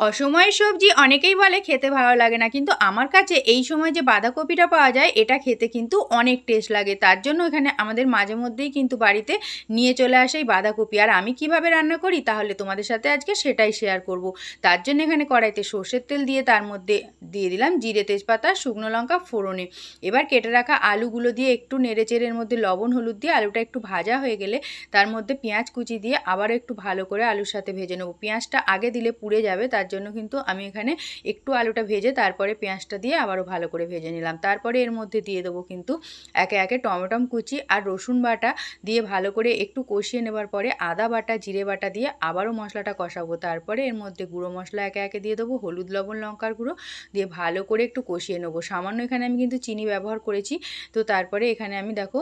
অসময়ের সবজি অনেকেই বলে খেতে ভালো লাগে না, কিন্তু আমার কাছে এই সময় যে বাঁধাকপিটা পাওয়া যায় এটা খেতে কিন্তু অনেক টেস্ট লাগে। তার জন্য এখানে আমাদের মাঝে মধ্যেই কিন্তু বাড়িতে নিয়ে চলে আসে এই বাঁধাকপি। আর আমি কিভাবে রান্না করি তাহলে তোমাদের সাথে আজকে সেটাই শেয়ার করব। তার জন্য এখানে কড়াইতে সর্ষের তেল দিয়ে তার মধ্যে দিয়ে দিলাম জিরে, তেজপাতা, শুকনো লঙ্কা ফোড়নে। এবার কেটে রাখা আলুগুলো দিয়ে একটু নেড়েচেড়ে এর মধ্যে লবণ হলুদ দিয়ে আলুটা একটু ভাজা হয়ে গেলে তার মধ্যে পেঁয়াজ কুচি দিয়ে আবারও একটু ভালো করে আলুর সাথে ভেজে নেব। পেঁয়াজটা আগে দিলে পুড়ে যাবে, তার জন্য কিন্তু আমি এখানে একটু আলুটা ভেজে তারপরে পেঁয়াজটা দিয়ে আবারও ভালো করে ভেজে নিলাম। তারপরে এর মধ্যে দিয়ে দেবো কিন্তু একে একে টমেটম কুচি আর রসুন বাটা দিয়ে ভালো করে একটু কষিয়ে নেবার পরে আদা বাটা, জিরে বাটা দিয়ে আবারও মশলাটা কষাবো। তারপরে এর মধ্যে গুঁড়ো মশলা একে একে দিয়ে দেবো, হলুদ, লবণ, লঙ্কার গুঁড়ো দিয়ে ভালো করে একটু কষিয়ে নেবো। সামান্য এখানে আমি কিন্তু চিনি ব্যবহার করেছি। তো তারপরে এখানে আমি দেখো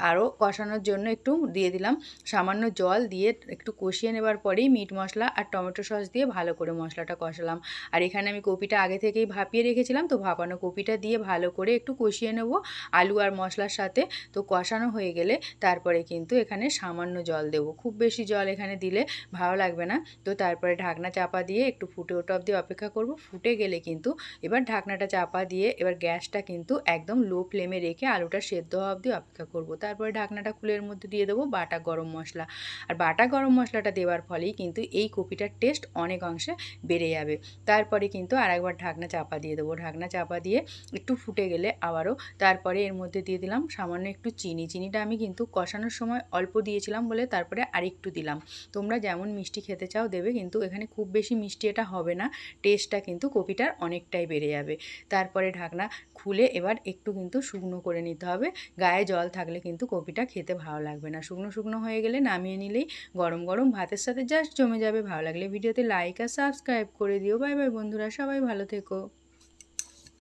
আরও কষানোর জন্য একটু দিয়ে দিলাম সামান্য জল, দিয়ে একটু কষিয়ে নেবার পরেই মিট মশলা আর টমেটো সস দিয়ে ভালো করে মশলাটা কষালাম। আর এখানে আমি কপিটা আগে থেকেই ভাপিয়ে রেখেছিলাম, তো ভাপানো কপিটা দিয়ে ভালো করে একটু কষিয়ে নেব আলু আর মশলার সাথে। তো কষানো হয়ে গেলে তারপরে কিন্তু এখানে সামান্য জল দেব, খুব বেশি জল এখানে দিলে ভালো লাগবে না। তো তারপরে ঢাকনা চাপা দিয়ে একটু ফুটে ওঠা অবধি অপেক্ষা করব। ফুটে গেলে কিন্তু এবার ঢাকনাটা চাপা দিয়ে এবার গ্যাসটা কিন্তু একদম লো ফ্লেমে রেখে আলুটা সেদ্ধ হওয়া অবধি অপেক্ষা করব। তারপরে ঢাকনাটা খুলে এর মধ্যে দিয়ে দেবো বাটা গরম মশলা। আর বাটা গরম মশলাটা দেওয়ার ফলেই কিন্তু এই কপিটার টেস্ট অনেক অংশে বেড়ে যাবে। তারপরে কিন্তু আরেকবার ঢাকনা চাপা দিয়ে দেবো। ঢাকনা চাপা দিয়ে একটু ফুটে গেলে আবারও তারপরে এর মধ্যে দিয়ে দিলাম সামান্য একটু চিনি। চিনিটা আমি কিন্তু কষানোর সময় অল্প দিয়েছিলাম বলে তারপরে আরেকটু দিলাম। তোমরা যেমন মিষ্টি খেতে চাও দেবে, কিন্তু এখানে খুব বেশি মিষ্টি এটা হবে না, টেস্টটা কিন্তু কপিটার অনেকটাই বেড়ে যাবে। তারপরে ঢাকনা খুলে এবার একটু কিন্তু শুকনো করে নিতে হবে। গায়ে জল থাকলে কিন্তু কপিটা খেতে ভালো লাগবে না। শুকনো শুকনো হয়ে গেলে নামিয়ে নিলেই গরম গরম ভাতের সাথে জাস্ট জমে যাবে। ভালো লাগলে ভিডিওতে লাইক আর সাবস্ক্রাইব করে দিও। বাই বাই বন্ধুরা, সবাই ভালো থেকো।